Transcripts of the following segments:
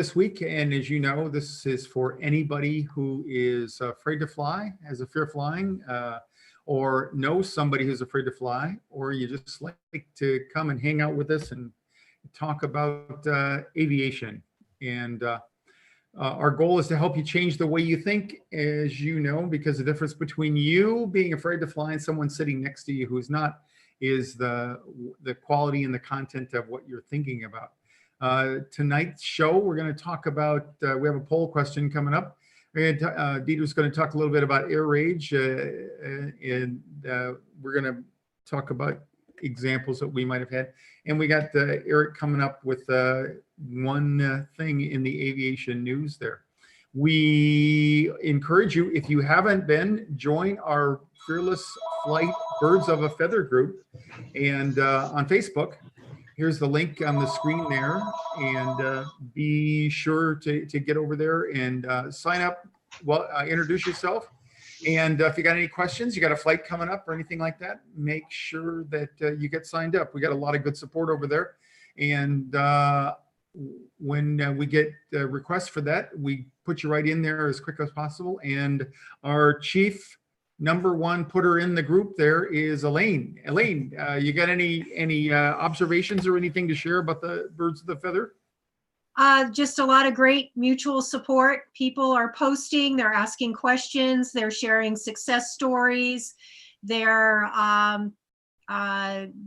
this week, and as you know, this is for anybody who is afraid to fly, has a fear of flying, or knows somebody who's afraid to fly, or you just like to come and hang out with us and talk about aviation. And our goal is to help you change the way you think, as you know, because the difference between you being afraid to fly and someone sitting next to you who's not is the quality and the content of what you're thinking about. Tonight's show, we're going to talk about, we have a poll question coming up. Dieter's going to talk a little bit about air rage, and we're going to talk about examples that we might have had. And we got Eric coming up with one thing in the aviation news there. We encourage you, if you haven't been, join our Fearless Flight Birds of a Feather group and on Facebook. Here's the link on the screen there, and be sure to get over there and sign up. Well, introduce yourself, and if you got any questions, you got a flight coming up or anything like that, make sure that you get signed up. We got a lot of good support over there, and when we get requests for that, we put you right in there as quick as possible. And our chief number one putter in the group there is Elaine. Elaine, you got any observations or anything to share about the Birds of the Feather? Just a lot of great mutual support. People are posting, they're asking questions, they're sharing success stories, they're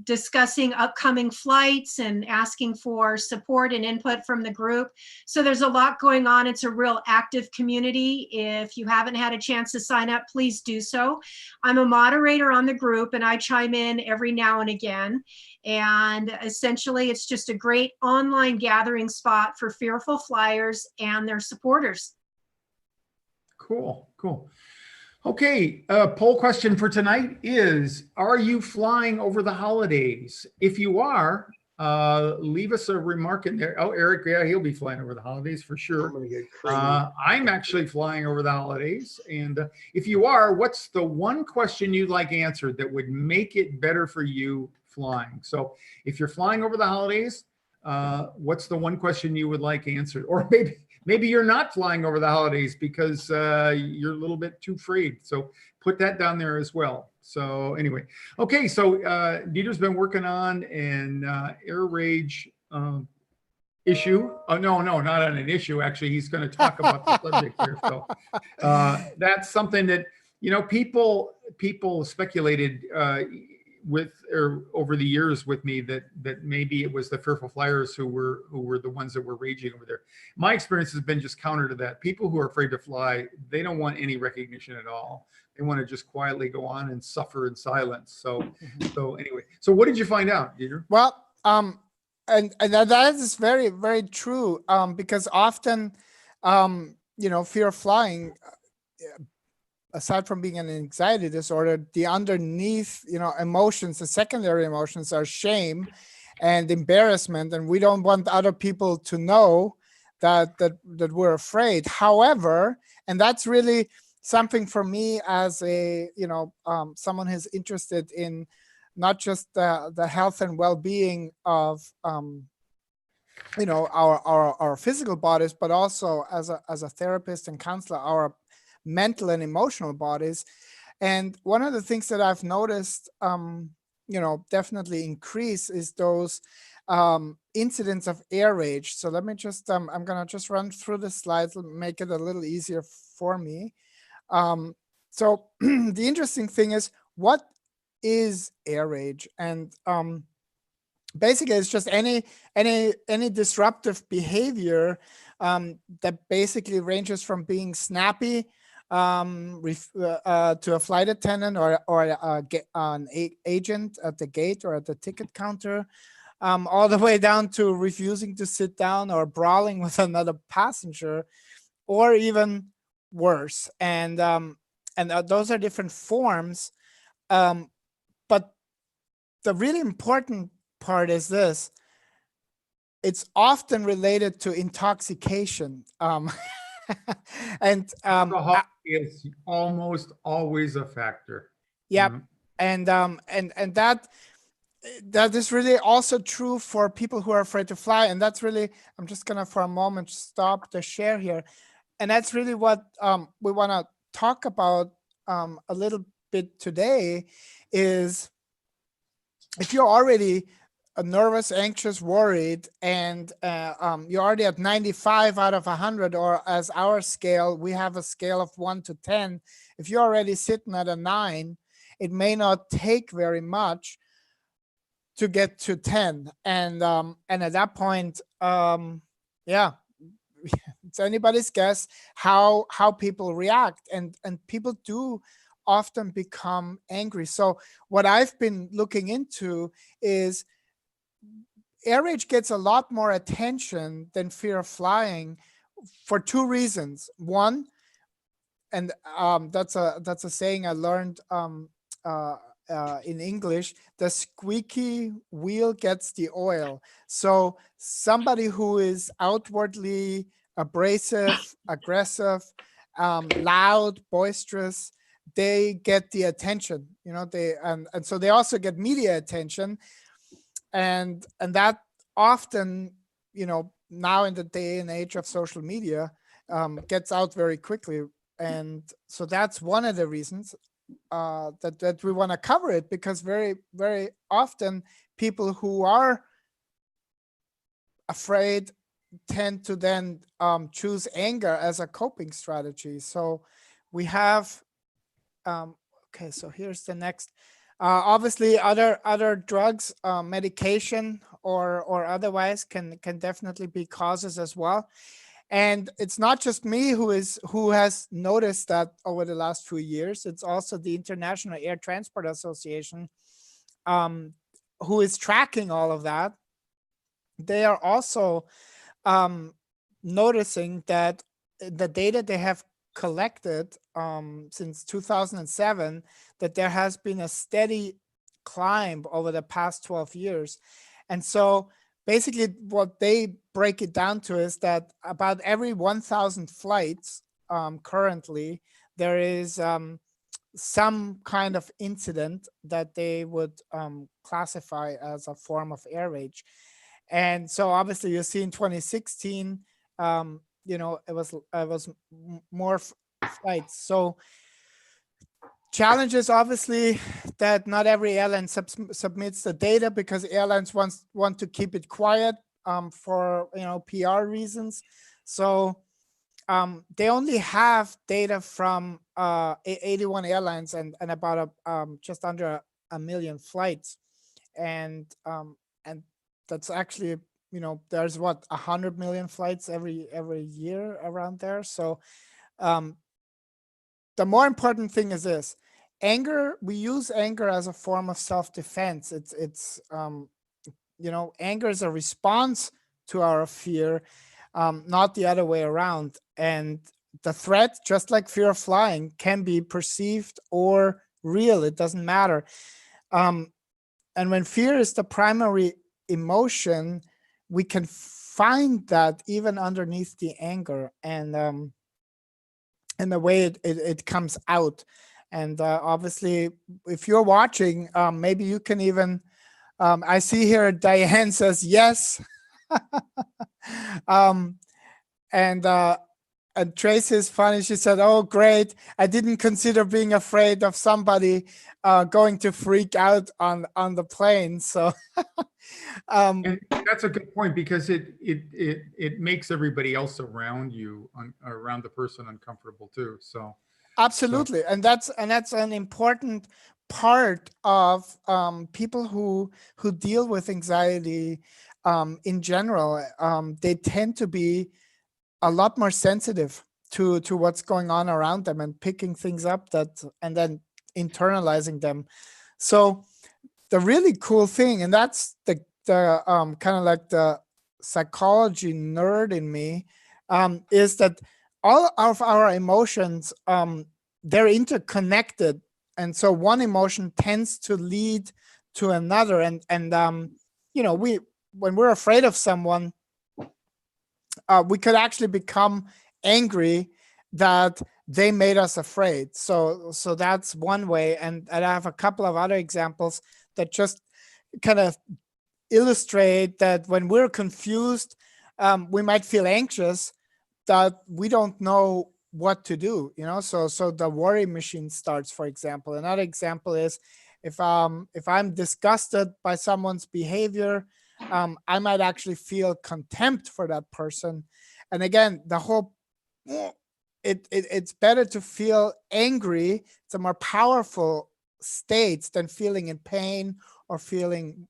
discussing upcoming flights and asking for support and input from the group. So there's a lot going on. It's a real active community. If you haven't had a chance to sign up, please do so. I'm a moderator on the group and I chime in every now and again. And essentially it's just a great online gathering spot for fearful flyers and their supporters. Cool, cool. Okay, poll question for tonight is, are you flying over the holidays? If you are, leave us a remark in there. Oh, Eric, yeah, he'll be flying over the holidays for sure. I'm gonna get crazy. I'm actually flying over the holidays. And if you are, what's the one question you'd like answered that would make it better for you flying? So if you're flying over the holidays, what's the one question you would like answered? Or maybe you're not flying over the holidays because you're a little bit too afraid. So put that down there as well. So anyway, okay. So Dieter's been working on an air rage issue. Oh, no, not on an issue. Actually, he's going to talk about the subject here. So that's something that, you know, people speculated over the years with me that maybe it was the fearful flyers who were the ones that were raging over there. My experience has been just counter to that. People who are afraid to fly, they don't want any recognition at all. They want to just quietly go on and suffer in silence. So anyway, so what did you find out, Dieter? Well, and that is very, very true, because often, you know, fear of flying, aside from being an anxiety disorder, the underneath, you know, emotions, the secondary emotions are shame and embarrassment, and we don't want other people to know that we're afraid. However, and that's really something for me as a, you know, someone who's interested in not just the health and well-being of, you know, our physical bodies, but also as a therapist and counselor, our mental and emotional bodies. And one of the things that I've noticed, you know, definitely increase is those incidents of air rage. So let me just, I'm going to just run through the slides and make it a little easier for me. So the interesting thing is, what is air rage? And basically it's just any disruptive behavior that basically ranges from being snappy to a flight attendant or an agent at the gate or at the ticket counter, all the way down to refusing to sit down or brawling with another passenger, or even worse. And those are different forms. But the really important part is this: it's often related to intoxication. And alcohol is almost always a factor. Yep. And that that is really also true for people who are afraid to fly. And that's really, I'm just gonna for a moment stop the share here. And that's really what we wanna talk about a little bit today is if you're already nervous, anxious, worried, and you're already at 95 out of 100, or as our scale, we have a scale of 1 to 10. If you're already sitting at a 9, it may not take very much to get to 10. And at that point, yeah, it's anybody's guess how people react, and people do often become angry. So what I've been looking into is air rage gets a lot more attention than fear of flying for 2 reasons. One, and that's a saying I learned in English, the squeaky wheel gets the oil. So somebody who is outwardly abrasive, aggressive, loud, boisterous, they get the attention, they and so they also get media attention. And that often, now in the day and age of social media, gets out very quickly. And so that's one of the reasons that we want to cover it, because very, very often people who are afraid tend to then choose anger as a coping strategy. So we have, okay, so here's the next. Obviously, other drugs, medication, or otherwise can definitely be causes as well. And it's not just me who has noticed that over the last few years. It's also the International Air Transport Association, who is tracking all of that. They are also noticing that the data they have collected since 2007, that there has been a steady climb over the past 12 years. And so basically what they break it down to is that about every 1,000 flights currently, there is some kind of incident that they would classify as a form of air rage. And so obviously you see in 2016, it was more flights. So challenges, obviously, that not every airline submits the data, because airlines want to keep it quiet for PR reasons. So they only have data from 81 airlines and about just under a million flights, and that's actually, there's 100 million flights every year around there. So the more important thing is this: anger. We use anger as a form of self-defense. It's anger is a response to our fear, not the other way around. And the threat, just like fear of flying, can be perceived or real. It doesn't matter. And when fear is the primary emotion, we can find that even underneath the anger and the way it comes out. And obviously, if you're watching, maybe you can even, I see here Diane says yes. And Tracy is funny. She said, "Oh, great. I didn't consider being afraid of somebody going to freak out on the plane." So and that's a good point, because it makes everybody else around you, around the person, uncomfortable too. So absolutely. So. And that's an important part of people who deal with anxiety in general. They tend to be a lot more sensitive to what's going on around them and picking things up and then internalizing them. So the really cool thing, and that's the kind of like the psychology nerd in me, is that all of our emotions, they're interconnected. And so one emotion tends to lead to another. And when we're afraid of someone, we could actually become angry that they made us afraid. So that's one way. And I have a couple of other examples that just kind of illustrate that when we're confused, we might feel anxious, that we don't know what to do, so the worry machine starts, for example. Another example is if I'm disgusted by someone's behavior, I might actually feel contempt for that person. And again, the whole it's better to feel angry. It's a more powerful state than feeling in pain or feeling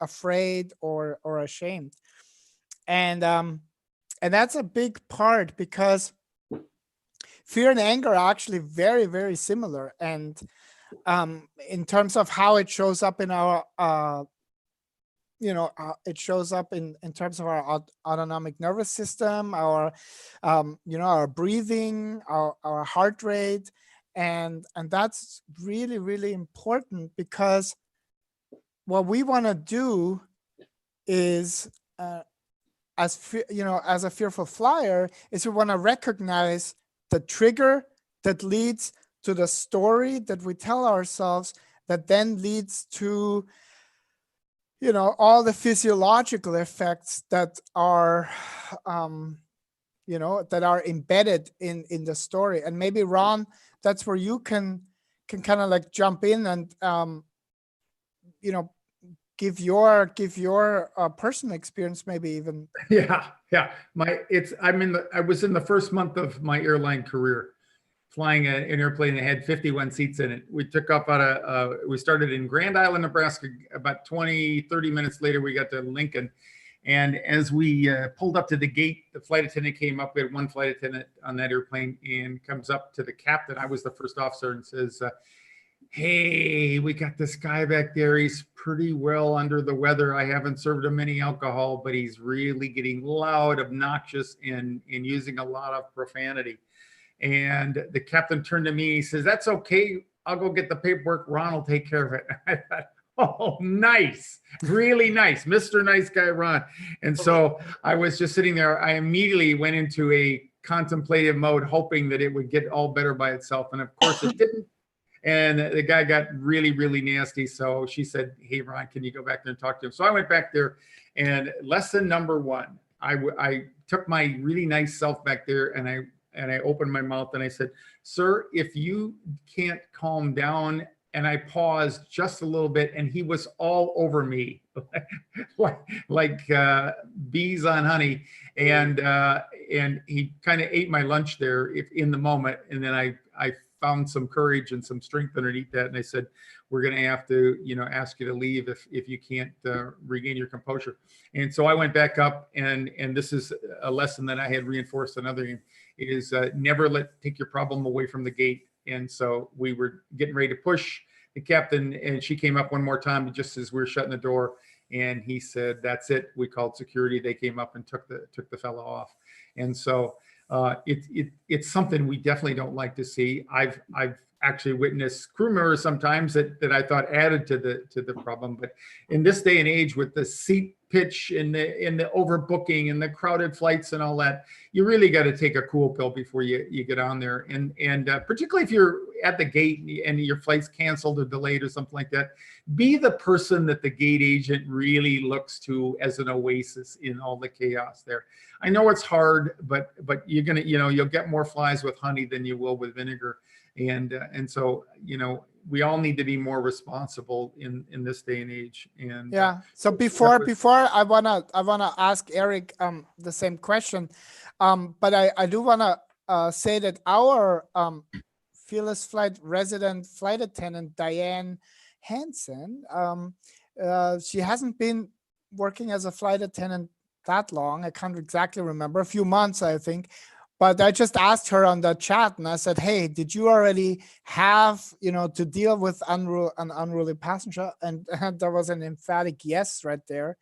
afraid or ashamed. And that's a big part, because fear and anger are actually very, very similar. And in terms of how it shows up in our it shows up in terms of our autonomic nervous system, our our breathing, our heart rate. And that's really, really important, because what we want to do is as a fearful flyer, is we want to recognize the trigger that leads to the story that we tell ourselves, that then leads to all the physiological effects that are that are embedded in the story. And maybe, Ron, that's where you can kind of like jump in and give your personal experience, maybe even. Yeah. I was in the first month of my airline career, flying an airplane that had 51 seats in it. We took off we started in Grand Island, Nebraska. About 30 minutes later, we got to Lincoln. And as we pulled up to the gate, the flight attendant came up. We had one flight attendant on that airplane, and comes up to the captain. I was the first officer, and says, hey, we got this guy back there. He's pretty well under the weather. I haven't served him any alcohol, but he's really getting loud, obnoxious, and using a lot of profanity. And the captain turned to me. He says, that's okay. I'll go get the paperwork. Ron will take care of it. I thought, oh, nice. Really nice. Mr. Nice Guy Ron. And so I was just sitting there. I immediately went into a contemplative mode, hoping that it would get all better by itself. And of course it didn't. And the guy got really, really nasty. So she said, hey, Ron, can you go back there and talk to him? So I went back there, and lesson number one, I took my really nice self back there, and I opened my mouth and I said, sir, if you can't calm down. And I paused just a little bit, and he was all over me like bees on honey. And he kind of ate my lunch there in the moment. And then I found some courage and some strength underneath that. And I said, we're going to have to, ask you to leave if you can't regain your composure. And so I went back up, and this is a lesson that I had reinforced another is never take your problem away from the gate. And so we were getting ready to push the captain, and she came up one more time just as we were shutting the door. And he said, that's it. We called security. They came up and took the fellow off. And so it's something we definitely don't like to see. I've actually witnessed crew members sometimes that I thought added to the problem. But in this day and age, with the seat pitch and the overbooking and the crowded flights and all that, you really got to take a cool pill before you get on there. And particularly if you're at the gate and your flight's canceled or delayed or something like that, be the person that the gate agent really looks to as an oasis in all the chaos there. I know it's hard, but you're gonna, you'll get more flies with honey than you will with vinegar. And so, we all need to be more responsible in this day and age. And yeah. So before I wanna ask Eric the same question, but I do wanna say that our FearlessFlight resident flight attendant Dian Hanson, she hasn't been working as a flight attendant that long. I can't exactly remember, a few months, I think. But I just asked her on the chat, and I said, hey, did you already have, to deal with an unruly passenger? And there was an emphatic yes right there.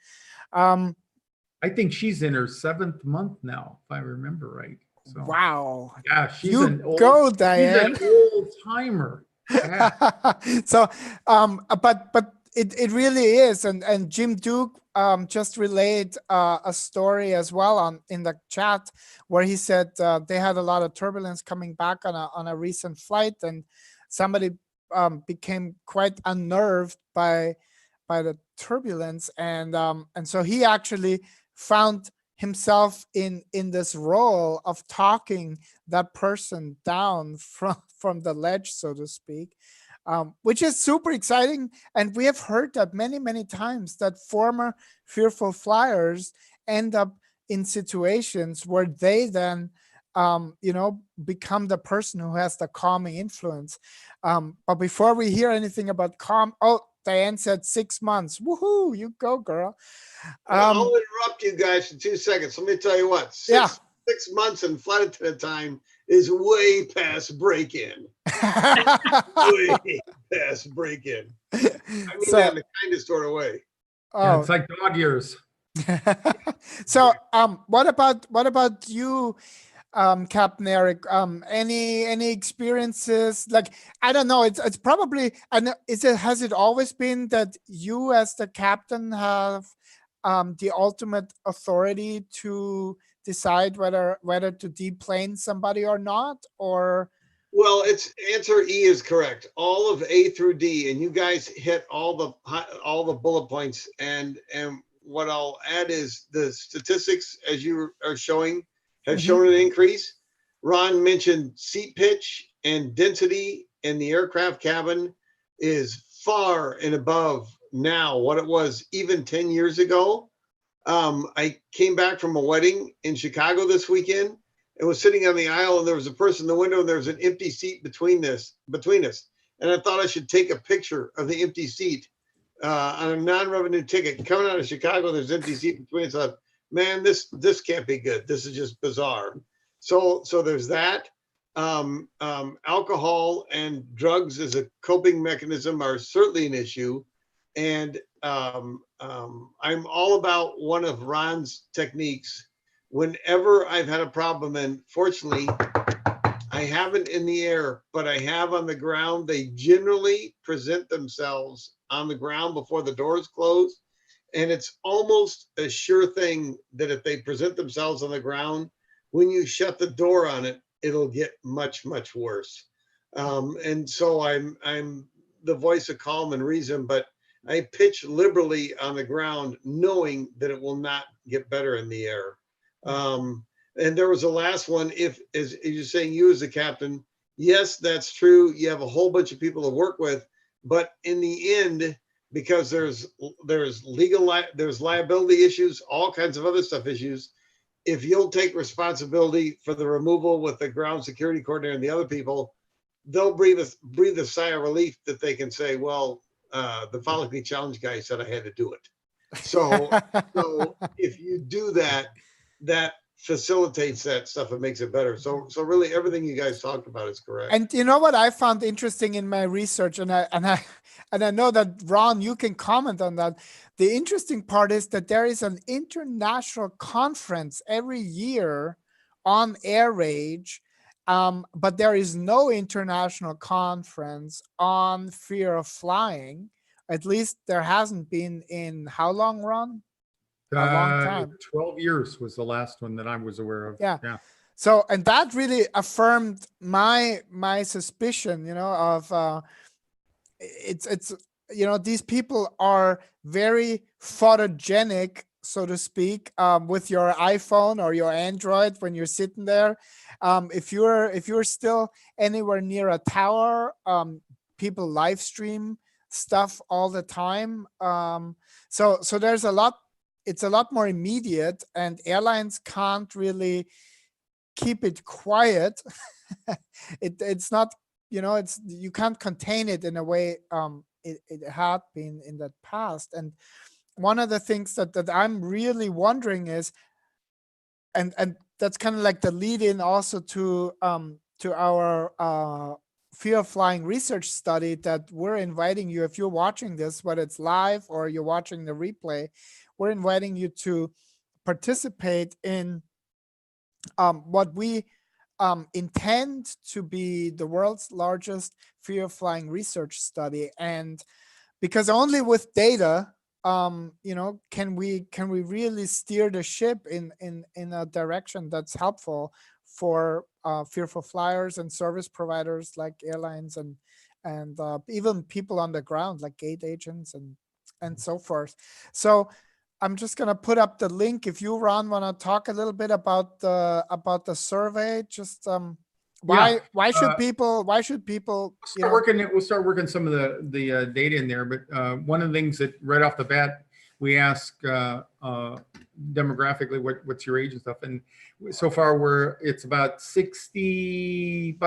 I think she's in her 7th month now, if I remember right. So, wow. Yeah, she's Diane. She's an old timer. Yeah. So, but it really is. And Jim Duke just relayed a story as well in the chat, where he said they had a lot of turbulence coming back on a recent flight, and somebody became quite unnerved by turbulence, and so he actually found himself in this role of talking that person down from the ledge, so to speak, which is super exciting. And we have heard that many times, that former fearful flyers end up in situations where they then become the person who has the calming influence. But before we hear anything about Diane said 6 months. Woohoo, you go, girl. I'll interrupt you guys for 2 seconds. Let me tell you what, six months in flight attendant time is way past break-in. Way past break-in. I mean that in the kindest sort of way. Yeah, it's like dog years. So what about you, Captain Eric? Any experiences? Like, I don't know, it's probably, and has it always been that you as the captain have the ultimate authority to decide whether to deplane somebody or not? Or well, it's answer E is correct. All of A through D, and you guys hit all the bullet points. And what I'll add is the statistics, as you are showing, have shown an increase. Ron mentioned seat pitch and density in the aircraft cabin is far and above now what it was even 10 years ago. I came back from a wedding in Chicago this weekend and was sitting on the aisle, and there was a person in the window, and there was an empty seat between us. And I thought I should take a picture of the empty seat on a non-revenue ticket. Coming out of Chicago, there's an empty seat between us. I thought, man, this can't be good. This is just bizarre. So there's that. Alcohol and drugs as a coping mechanism are certainly an issue. And I'm all about one of Ron's techniques. Whenever I've had a problem, and fortunately I haven't in the air, but I have on the ground, they generally present themselves on the ground before the doors close. And it's almost a sure thing that if they present themselves on the ground, when you shut the door on it, it'll get much worse. And so I'm the voice of calm and reason, but I pitch liberally on the ground, knowing that it will not get better in the air. And there was a last one. If, as you're saying, you as a captain, yes, that's true. You have a whole bunch of people to work with, but in the end, because there's liability issues, all kinds of other stuff issues. If you'll take responsibility for the removal with the ground security coordinator and the other people, they'll breathe a sigh of relief that they can say, well, the Follow Me Challenge guy said I had to do it. So if you do that, that facilitates that stuff and makes it better. So really everything you guys talked about is correct. And you know what I found interesting in my research, and I know that Ron, you can comment on that. The interesting part is that there is an international conference every year on air rage, but there is no international conference on fear of flying. At least there hasn't been in how long, Ron? A long time. 12 years was the last one that I was aware of. Yeah. So, and that really affirmed my suspicion, of it's these people are very photogenic, so to speak, with your iPhone or your Android when you're sitting there. If you're still anywhere near a tower, people live stream stuff all the time. So there's a lot. It's a lot more immediate, and airlines can't really keep it quiet. It's not, you can't contain it in a way it had been in the past. And one of the things that I'm really wondering is, and that's kind of like the lead in also to our fear of flying research study that we're inviting you, if you're watching this, whether it's live or you're watching the replay, we're inviting you to participate in what we intend to be the world's largest fear of flying research study. And because only with data, can we really steer the ship in a direction that's helpful for fearful flyers and service providers like airlines and even people on the ground like gate agents and and so forth. So I'm just gonna put up the link. If you, Ron, want to talk a little bit about the survey, just why should people We'll start working some of the data in there. But one of the things that right off the bat we ask demographically, what's your age and stuff, and so far it's about 60,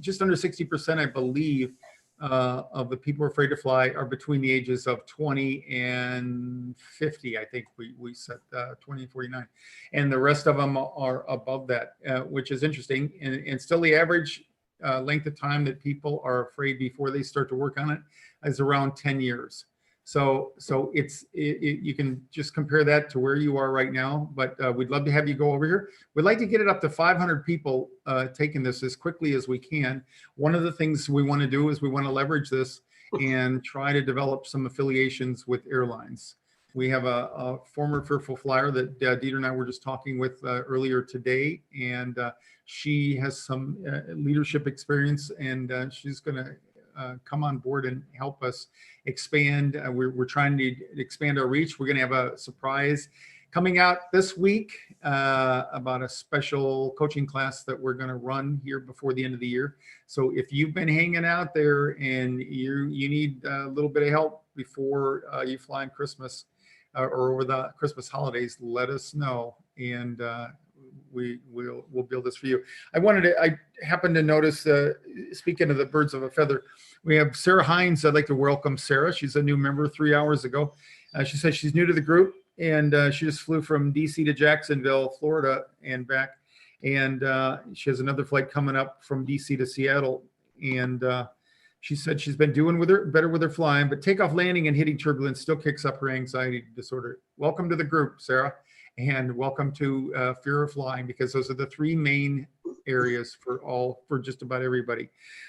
just under 60%, I believe, of the people who are afraid to fly are between the ages of 20 and 50. I think we set 20 and 49, and the rest of them are above that, which is interesting. And still the average length of time that people are afraid before they start to work on it is around 10 years. So you can just compare that to where you are right now, but we'd love to have you go over here. We'd like to get it up to 500 people taking this as quickly as we can. One of the things we want to do is we want to leverage this and try to develop some affiliations with airlines. We have a former Fearful Flyer that Dieter and I were just talking with earlier today, and she has some leadership experience, and she's going to come on board and help us expand. We're trying to expand our reach. We're going to have a surprise coming out this week about a special coaching class that we're going to run here before the end of the year. So if you've been hanging out there and you need a little bit of help before you fly on Christmas or over the Christmas holidays, let us know, and we'll build this for you. I happened to notice, speaking of the birds of a feather, we have Sarah Hines. I'd like to welcome Sarah. She's a new member 3 hours ago. She says she's new to the group, and she just flew from DC to Jacksonville, Florida, and back. And she has another flight coming up from DC to Seattle. And she said she's been doing better with her flying, but takeoff, landing, and hitting turbulence still kicks up her anxiety disorder. Welcome to the group, Sarah, and welcome to Fear of Flying, because those are the three main areas for just about everybody.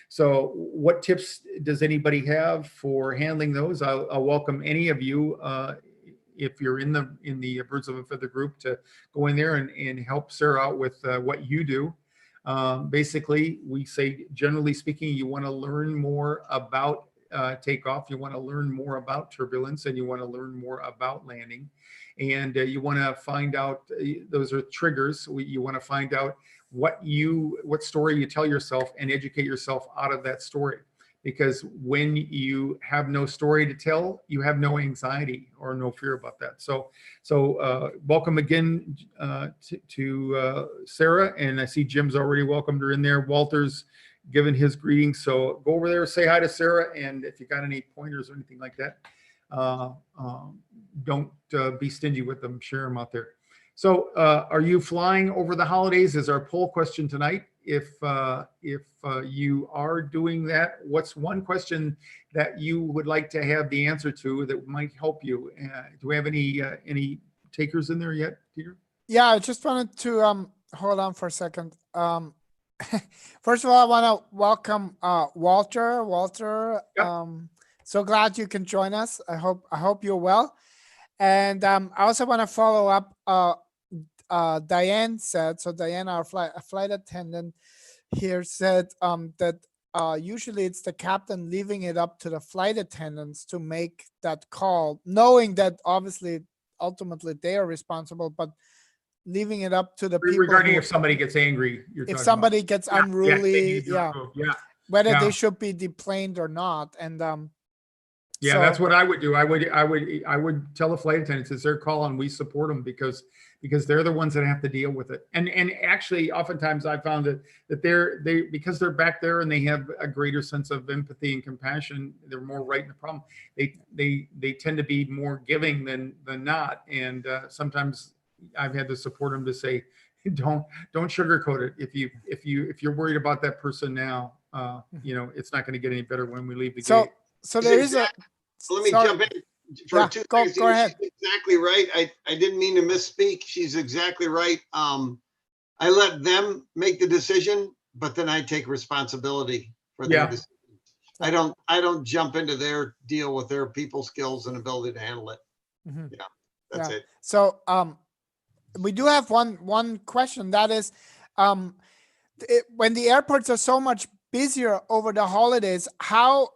So what tips does anybody have for handling those? I'll welcome any of you if you're in the Birds of a Feather group to go in there and help Sarah out with what you do. Basically, we say, generally speaking, you want to learn more about takeoff, you want to learn more about turbulence, and you want to learn more about landing. And you want to find out, those are triggers. You want to find out what story you tell yourself and educate yourself out of that story. Because when you have no story to tell, you have no anxiety or no fear about that. So welcome again to Sarah, and I see Jim's already welcomed her in there. Walter's given his greetings, so go over there, say hi to Sarah, and if you got any pointers or anything like that, don't be stingy with them. Share them out there. So are you flying over the holidays is our poll question tonight. If you are doing that, what's one question that you would like to have the answer to that might help you? Do we have any takers in there yet, Peter? Yeah, I just wanted to hold on for a second. First of all, I want to welcome Walter. Walter, yep. So glad you can join us. I hope you're well. And I also want to follow up. Diane said, so Diane, our flight attendant here, said that usually it's the captain leaving it up to the flight attendants to make that call, knowing that obviously ultimately they are responsible, but leaving it up to the people regarding if somebody gets angry, if somebody gets unruly, whether Yeah. they should be deplaned or not. And yeah, so, that's what I would do. I would tell the flight attendants it's their call and we support them because they're the ones that have to deal with it. And actually, oftentimes I found that they because they're back there and they have a greater sense of empathy and compassion, they're more right in the problem. They tend to be more giving than not. And sometimes I've had to support them to say, don't sugarcoat it. If you're worried about that person now, it's not going to get any better when we leave the gate. So there is let me jump in for 2 seconds. Go ahead. She's exactly right. I didn't mean to misspeak. She's exactly right. I let them make the decision, but then I take responsibility for their decision. I don't jump into their deal with their people skills and ability to handle it. Mm-hmm. Yeah, that's it. So we do have one question, that is when the airports are so much busier over the holidays. How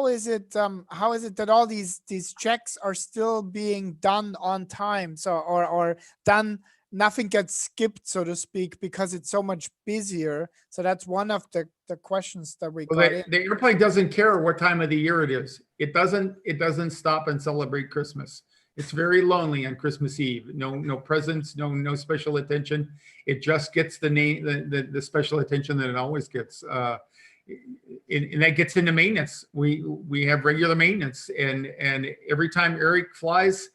is it that all these checks are still being done on time? So or done, nothing gets skipped, so to speak, because it's so much busier. So that's one of the questions that we Well, got in. the airplane doesn't care what time of the year it is. It doesn't stop and celebrate Christmas. It's very lonely on Christmas Eve. No presents, no special attention. It just gets the special attention that it always gets. And that gets into maintenance. We have regular maintenance, and every time Eric flies,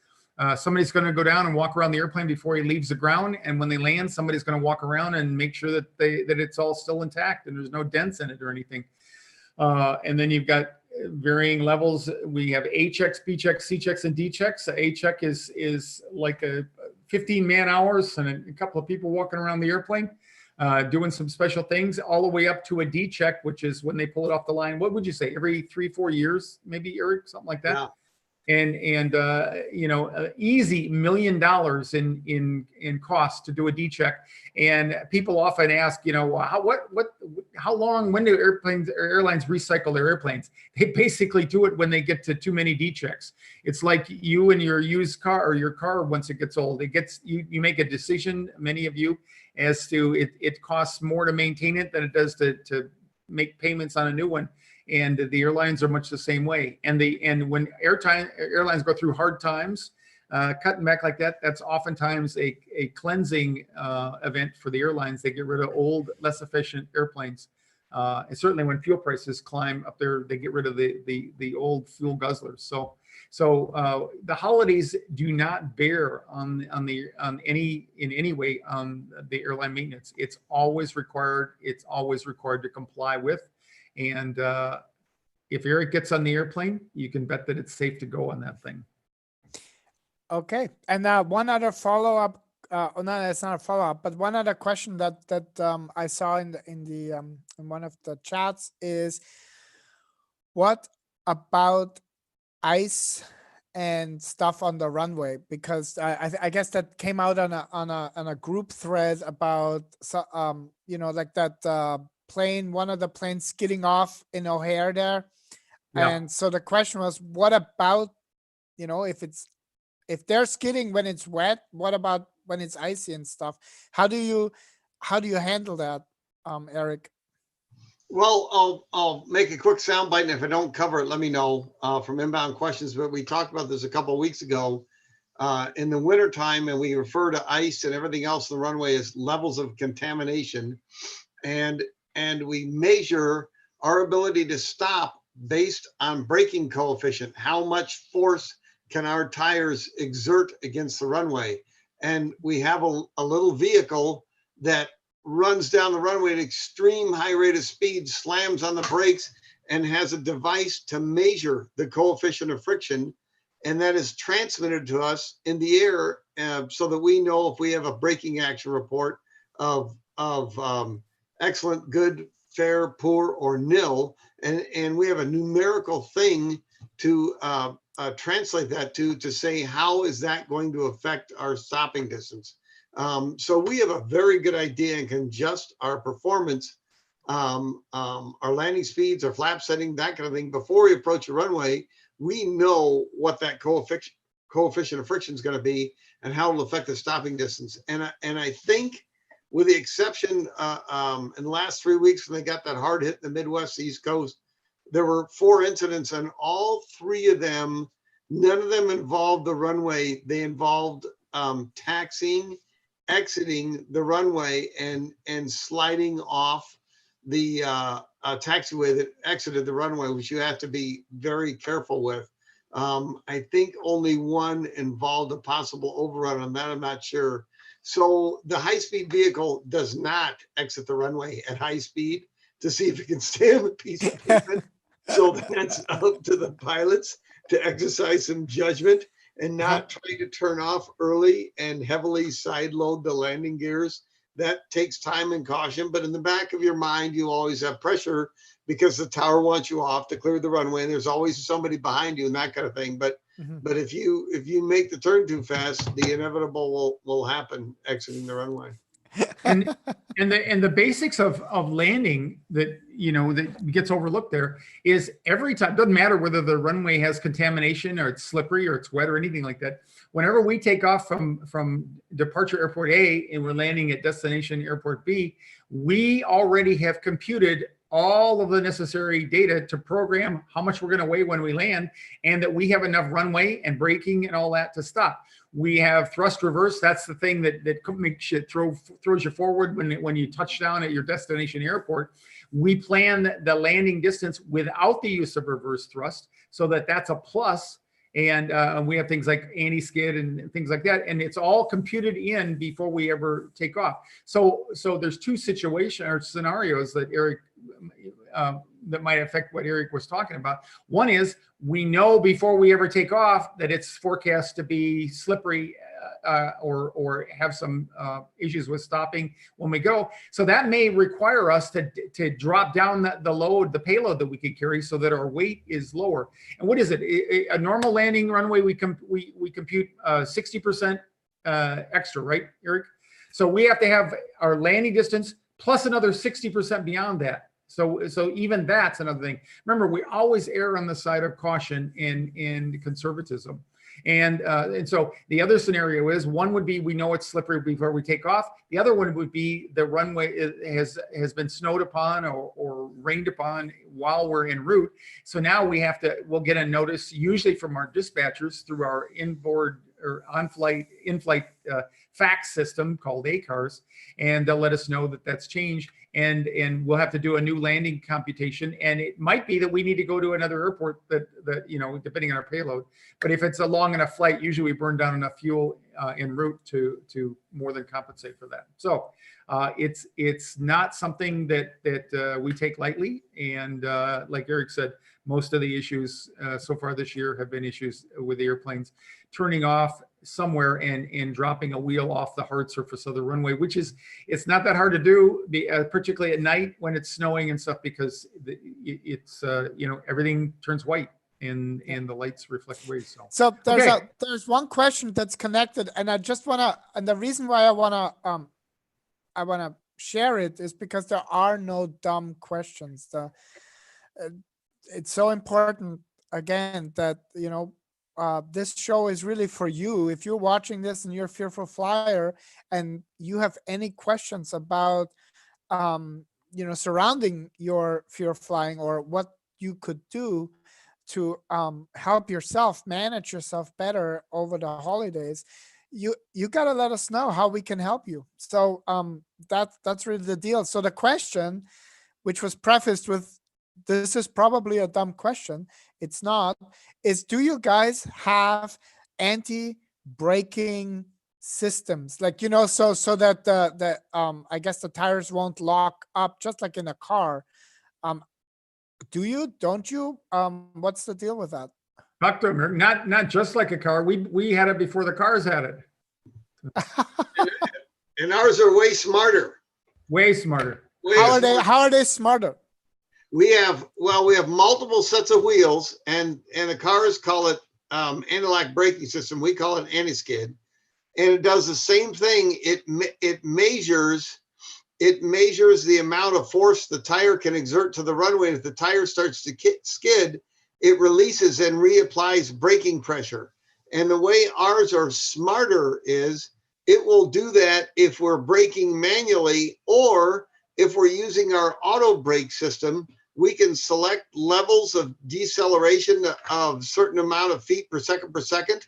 somebody's going to go down and walk around the airplane before he leaves the ground. And when they land, somebody's going to walk around and make sure that it's all still intact and there's no dents in it or anything. And then you've got varying levels. We have A checks, B checks, C checks, and D checks. A check is like a 15 man hours and a couple of people walking around the airplane, doing some special things, all the way up to a D check, which is when they pull it off the line. What would you say? Every 3-4 years, maybe, Eric, something like that. Yeah. And easy $1 million in cost to do a D check. And people often ask, how long, when do airlines recycle their airplanes? They basically do it when they get to too many D checks. It's like you and your used car, or your car, once it gets old, you make a decision, many of you, as to it costs more to maintain it than it does to make payments on a new one. And the airlines are much the same way. And when airlines go through hard times, cutting back like that, that's oftentimes a cleansing event for the airlines. They get rid of old, less efficient airplanes. And certainly when fuel prices climb up there, they get rid of the old fuel guzzlers. So the holidays do not bear in any way on the airline maintenance. It's always required. It's always required to comply with. And if Eric gets on the airplane, you can bet that it's safe to go on that thing. Okay. And one other follow-up, no, it's not a follow-up, but one other question that I saw in one of the chats is, what about ice and stuff on the runway? Because I guess that came out on a group thread about like that plane, one of the planes skidding off in O'Hare there. Yeah. And so the question was, what about, if they're skidding when it's wet, what about when it's icy and stuff? How do you handle that, Eric? Well, I'll make a quick soundbite, and if I don't cover it, let me know from inbound questions. But we talked about this a couple of weeks ago. In the wintertime, and we refer to ice and everything else on the runway as levels of contamination. And we measure our ability to stop based on braking coefficient. How much force can our tires exert against the runway? And we have a little vehicle that runs down the runway at extreme high rate of speed, slams on the brakes, and has a device to measure the coefficient of friction. And that is transmitted to us in the air so that we know if we have a braking action report of excellent, good, fair, poor, or nil. And we have a numerical thing to translate that to say, how is that going to affect our stopping distance? So we have a very good idea and can adjust our performance, our landing speeds, our flap setting, that kind of thing. Before we approach a runway, we know what that coefficient of friction is going to be and how it'll affect the stopping distance. And I think, with the exception in the last 3 weeks when they got that hard hit in the Midwest, East Coast, there were 4 incidents, and all 3 of them, none of them involved the runway. They involved taxiing, exiting the runway, and sliding off the taxiway that exited the runway, which you have to be very careful with. I think only one involved a possible overrun. On that, I'm not sure. So the high-speed vehicle does not exit the runway at high speed to see if it can stay on the piece of pavement. So that's up to the pilots to exercise some judgment and not try to turn off early and heavily side load the landing gears. That takes time and caution, but in the back of your mind, you always have pressure because the tower wants you off to clear the runway, and there's always somebody behind you and that kind of thing. But but if you make the turn too fast, the inevitable will happen, exiting the runway. and the basics of landing that, you know, that gets overlooked there is every time, doesn't matter whether the runway has contamination or it's slippery or it's wet or anything like that. Whenever we take off from departure airport A and we're landing at destination airport B, we already have computed all of the necessary data to program how much we're going to weigh when we land, and that we have enough runway and braking and all that to stop. We have thrust reverse. That's the thing that makes you throws you forward when you touch down at your destination airport. We plan the landing distance without the use of reverse thrust, so that's a plus. And we have things like anti-skid and things like that, and it's all computed in before we ever take off. So there's two situations or scenarios that Eric that might affect what Eric was talking about. One is we know before we ever take off that it's forecast to be slippery or have some issues with stopping when we go. So that may require us to drop down the payload that we could carry so that our weight is lower. And what is it? A normal landing runway, we compute 60% extra, right, Eric? So we have to have our landing distance plus another 60% beyond that. So even that's another thing. Remember, we always err on the side of caution and conservatism. And so the other scenario is, one would be we know it's slippery before we take off. The other one would be the runway has been snowed upon or rained upon while we're en route. So now we'll get a notice, usually from our dispatchers through our inboard or in-flight fax system called ACARS, and they'll let us know that that's changed. And we'll have to do a new landing computation. And it might be that we need to go to another airport that you know, depending on our payload. But if it's a long enough flight, usually we burn down enough fuel en route to more than compensate for that. So it's not something that we take lightly. And like Eric said, most of the issues so far this year have been issues with the airplanes turning off somewhere and dropping a wheel off the hard surface of the runway, which it's not that hard to do, particularly at night when it's snowing and stuff, because it's you know, everything turns white and the lights reflect away. So there's one question that's connected, and I just wanna, and the reason why I wanna share it is because there are no dumb questions. It's so important, again, that, you know, this show is really for you. If you're watching this and you're a fearful flyer and you have any questions about, you know, surrounding your fear of flying or what you could do to help yourself manage yourself better over the holidays, you got to let us know how we can help you. So that's really the deal. So the question, which was prefaced with, this is probably a dumb question, it's not, is do you guys have anti-braking systems? Like, you know, so that the I guess the tires won't lock up, just like in a car. Do you, don't you? What's the deal with that? Talk to them. Not just like a car. We had it before the cars had it. And ours are way smarter. Way smarter. How are they smarter? We have multiple sets of wheels, and the cars call it anti-lock braking system. We call it anti-skid, and it does the same thing. It measures the amount of force the tire can exert to the runway. If the tire starts to skid, it releases and reapplies braking pressure. And the way ours are smarter is it will do that if we're braking manually, or if we're using our auto brake system. We can select levels of deceleration of certain amount of feet per second,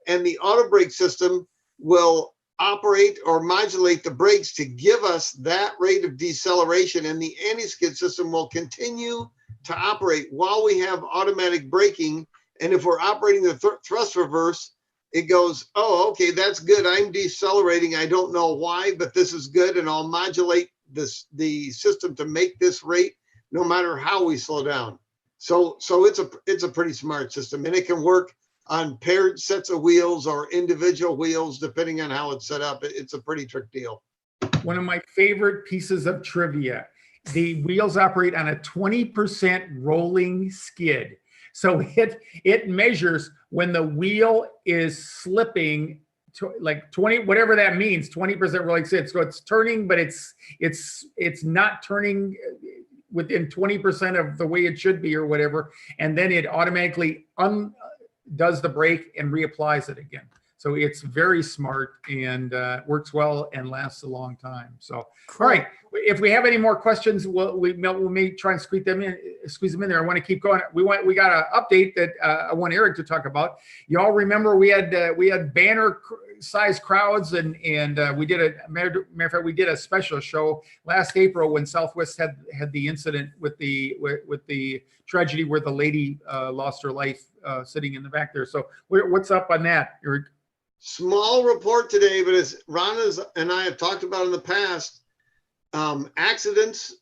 and the auto brake system will operate or modulate the brakes to give us that rate of deceleration, and the anti-skid system will continue to operate while we have automatic braking. And if we're operating the thrust reverse, it goes, oh, okay, that's good. I'm decelerating. I don't know why, but this is good, and I'll modulate the system to make this rate no matter how we slow down. So it's a pretty smart system, and it can work on paired sets of wheels or individual wheels, depending on how it's set up. It's a pretty trick deal. One of my favorite pieces of trivia, the wheels operate on a 20% rolling skid. So it measures when the wheel is slipping like 20, whatever that means, 20% like said. So it's turning, but it's not turning within 20% of the way it should be or whatever. And then it automatically does the brake and reapplies it again. So it's very smart and works well and lasts a long time. So, Cool. all right. If we have any more questions, we may try and squeeze them in there. I want to keep going. We got an update that I want Eric to talk about. You all remember we had banner size crowds and we did matter of fact, we did a special show last April when Southwest had the incident with the tragedy where the lady lost her life sitting in the back there. So what's up on that, Eric? Small report today, but as Ron and I have talked about in the past, accidents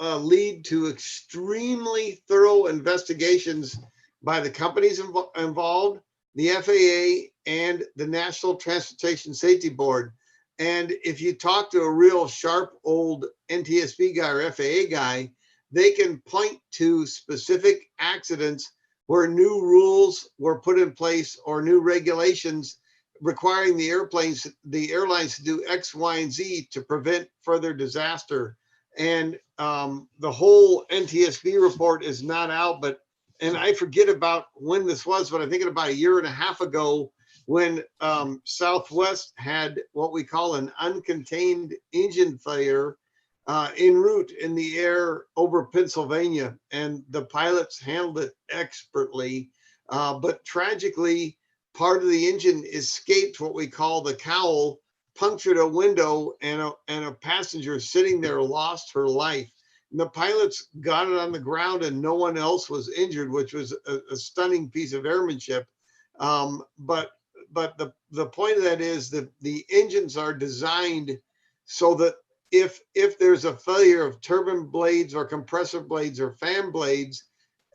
lead to extremely thorough investigations by the companies involved, the FAA, and the National Transportation Safety Board. And if you talk to a real sharp old NTSB guy or FAA guy, they can point to specific accidents where new rules were put in place or new regulations requiring the airlines to do X, Y, and Z to prevent further disaster. And the whole NTSB report is not out, and I forget about when this was, but I think about a year and a half ago when Southwest had what we call an uncontained engine failure en route in the air over Pennsylvania. And the pilots handled it expertly, but tragically, part of the engine escaped what we call the cowl, punctured a window, and a passenger sitting there lost her life. And the pilots got it on the ground and no one else was injured, which was a stunning piece of airmanship. But the point of that is that the engines are designed so that if there's a failure of turbine blades or compressor blades or fan blades,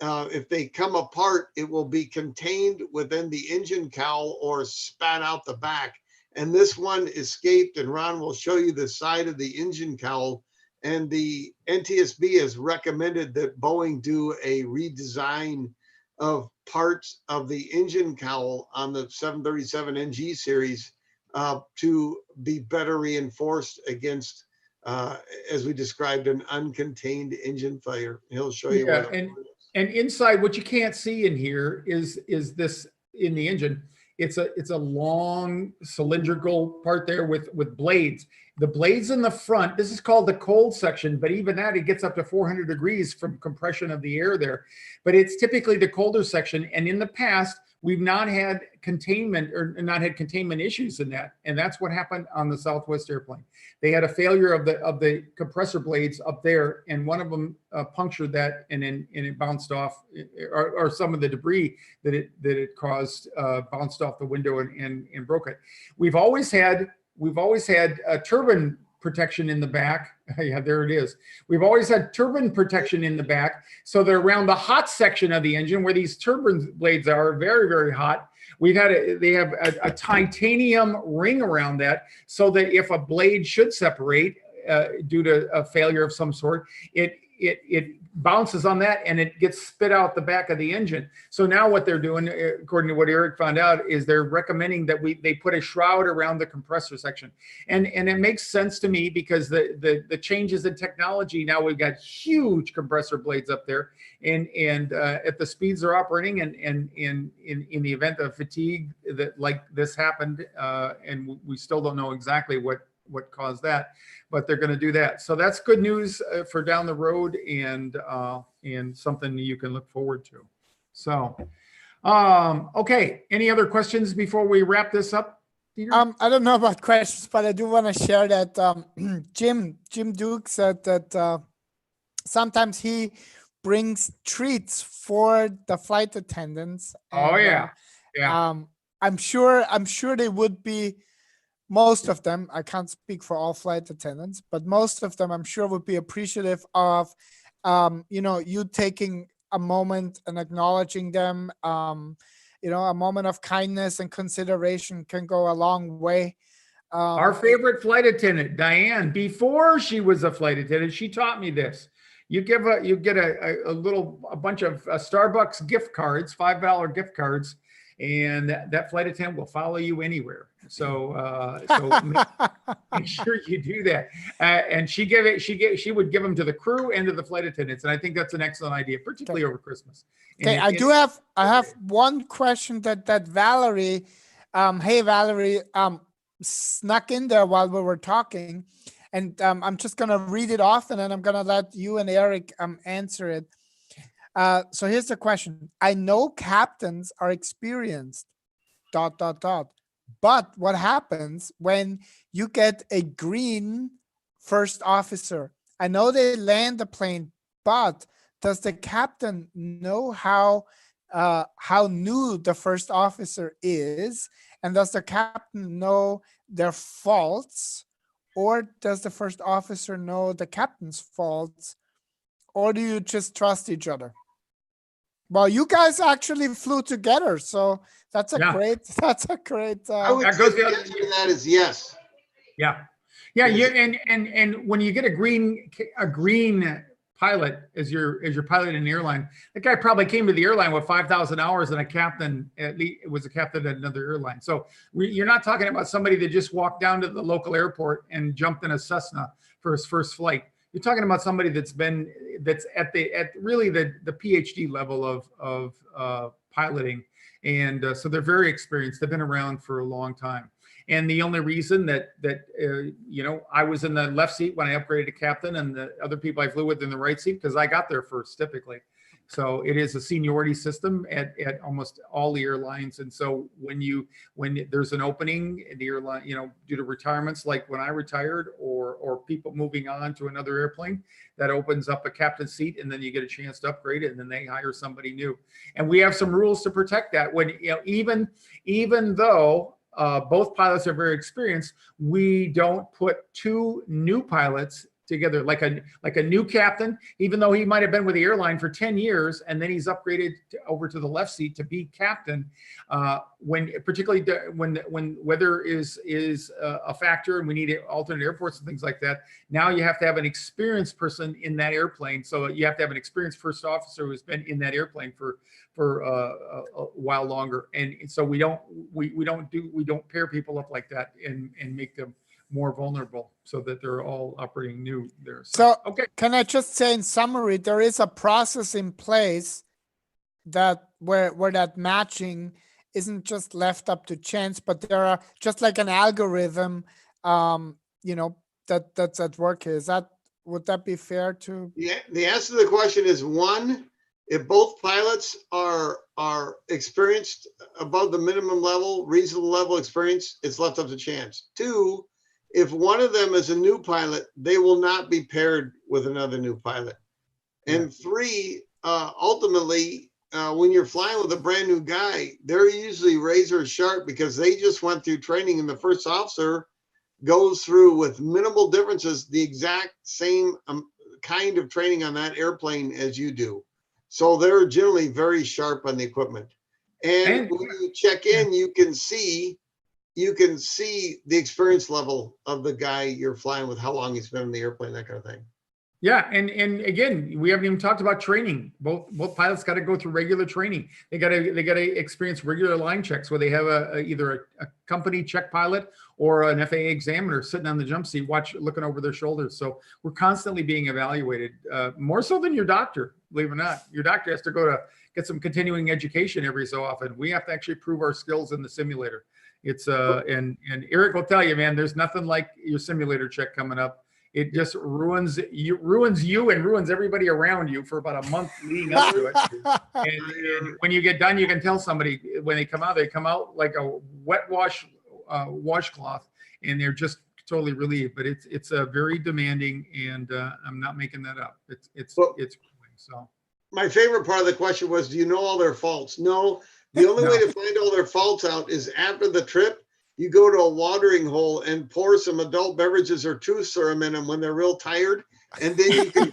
if they come apart, it will be contained within the engine cowl or spat out the back. And this one escaped, and Ron will show you the side of the engine cowl. And the NTSB has recommended that Boeing do a redesign of parts of the engine cowl on the 737 NG series to be better reinforced against, as we described, an uncontained engine failure. He'll show you what it is. And inside, what you can't see in here is this in the engine. It's a long cylindrical part there with blades. The blades in the front, this is called the cold section, but even that, it gets up to 400 degrees from compression of the air there. But it's typically the colder section. And in the past, we've not had containment issues in that. And that's what happened on the Southwest airplane. They had a failure of the compressor blades up there, and one of them punctured that, and it bounced off, or some of the debris that it caused bounced off the window and broke it. We've always had a turbine protection in the back. Yeah, there it is. We've always had turbine protection in the back. So they're around the hot section of the engine where these turbine blades are very, very hot. They have a titanium ring around that so that if a blade should separate due to a failure of some sort, it bounces on that and it gets spit out the back of the engine. So now what they're doing, according to what Eric found out, is they're recommending that they put a shroud around the compressor section. And it makes sense to me because the changes in technology, now we've got huge compressor blades up there, and at the speeds they're operating, and in the event of fatigue that like this happened, and we still don't know exactly what caused that, but they're going to do that. So that's good news for down the road, and something you can look forward to. So, okay. Any other questions before we wrap this up, Peter? I don't know about questions, but I do want to share that Jim Duke said that sometimes he brings treats for the flight attendants. And, yeah. I'm sure they would be. Most of them, I can't speak for all flight attendants, but most of them, I'm sure, would be appreciative of, you taking a moment and acknowledging them. A moment of kindness and consideration can go a long way. Our favorite flight attendant, Diane, before she was a flight attendant, she taught me this. You get a bunch of Starbucks gift cards, $5 gift cards, and that flight attendant will follow you anywhere. So make sure you do that. And she would give them to the crew and to the flight attendants. And I think that's an excellent idea, particularly over Christmas. Okay, I have one question that Valerie, hey Valerie, snuck in there while we were talking, and I'm just gonna read it off, and then I'm gonna let you and Eric answer it. So here's the question: I know captains are experienced, ... But what happens when you get a green first officer? I know they land the plane, but does the captain know how new the first officer is? And does the captain know their faults? Or does the first officer know the captain's faults? Or do you just trust each other? Well, you guys actually flew together, so that's a great. I would say the answer to that is yes. Yeah. And when you get a green pilot as your pilot in the airline, that guy probably came to the airline with 5,000 hours and a captain. At least it was a captain at another airline. So you're not talking about somebody that just walked down to the local airport and jumped in a Cessna for his first flight. You're talking about somebody that's at really the PhD level of piloting, and so they're very experienced. They've been around for a long time. And the only reason that I was in the left seat when I upgraded to captain, and the other people I flew with in the right seat, because I got there first typically. So it is a seniority system at almost all the airlines. And so when there's an opening in the airline, due to retirements, like when I retired, or people moving on to another airplane, that opens up a captain seat, and then you get a chance to upgrade it, and then they hire somebody new. And we have some rules to protect that. When even though both pilots are very experienced, we don't put two new pilots together, like a new captain, even though he might have been with the airline for 10 years, and then he's upgraded over to the left seat to be captain. Particularly when weather is a factor, and we need alternate airports and things like that. Now you have to have an experienced person in that airplane. So you have to have an experienced first officer who's been in that airplane for a while longer. And so we don't pair people up like that and make them more vulnerable, so that they're all operating new there. So okay, can I just say in summary, there is a process in place that where that matching isn't just left up to chance, but there are just like an algorithm, that's at work here. Would that be fair to? Yeah, the answer to the question is one, if both pilots are experienced above the minimum level, reasonable level experience, it's left up to chance. Two, if one of them is a new pilot, they will not be paired with another new pilot. And three, ultimately, when you're flying with a brand new guy, they're usually razor sharp because they just went through training, and the first officer goes through with minimal differences the exact same kind of training on that airplane as you do. So they're generally very sharp on the equipment. And when you check in, you can see the experience level of the guy you're flying with, how long he's been in the airplane, that kind of thing. Yeah, and again, we haven't even talked about training. Both pilots got to go through regular training. They got to experience regular line checks where they have either a company check pilot or an FAA examiner sitting on the jump seat, looking over their shoulders. So we're constantly being evaluated, more so than your doctor, believe it or not. Your doctor has to go to get some continuing education every so often. We have to actually prove our skills in the simulator. It's and Eric will tell you, man, there's nothing like your simulator check coming up. It just ruins you and ruins everybody around you for about a month leading up to it. And when you get done, you can tell somebody when they come out like a wet washcloth, and they're just totally relieved. But it's a very demanding, and I'm not making that up. It's so. My favorite part of the question was, do you know all their faults? No. The only way to find all their faults out is after the trip, you go to a watering hole and pour some adult beverages or truth serum in them when they're real tired. And then you can,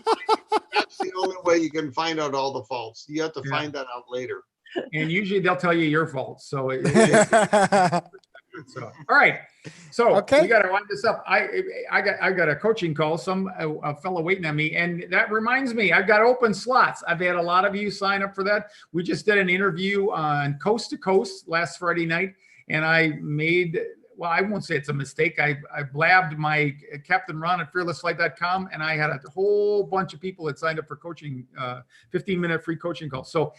that's the only way you can find out all the faults. You have to find that out later. And usually they'll tell you your faults. So, so all right. So we got to wind this up. I got a coaching call, a fellow waiting on me. And that reminds me, I've got open slots. I've had a lot of you sign up for that. We just did an interview on Coast to Coast last Friday night. And I made well, I won't say it's a mistake. I blabbed my Captain Ron at FearlessFlight.com, and I had a whole bunch of people that signed up for coaching, 15-minute free coaching calls. So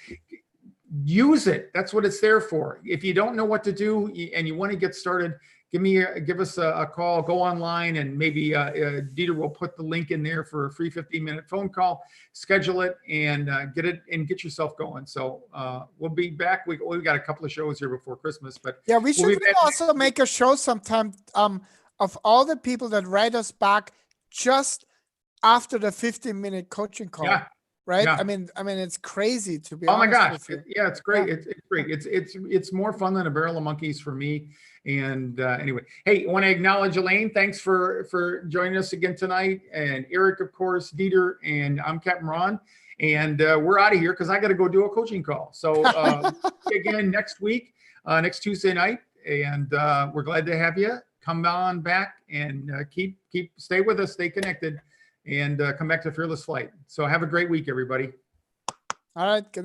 use it. That's what it's there for. If you don't know what to do and you want to get started, give us a call, go online, and maybe Dieter will put the link in there for a free 15-minute phone call, schedule it, and get yourself going. So we'll be back. We've got a couple of shows here before Christmas, but Yeah, we should also make a show sometime of all the people that write us back just after the 15-minute coaching call. Yeah. Right. Yeah. I mean, it's crazy to be honest. Oh my gosh. Yeah, it's great. Yeah. It's great. It's more fun than a barrel of monkeys for me. And anyway, hey, I want to acknowledge Elaine. Thanks for joining us again tonight. And Eric, of course, Dieter, and I'm Captain Ron. And we're out of here because I got to go do a coaching call. So again, next week, next Tuesday night. And we're glad to have you. Come on back and stay with us, stay connected, and come back to Fearless Flight. So have a great week, everybody. All right. Good night.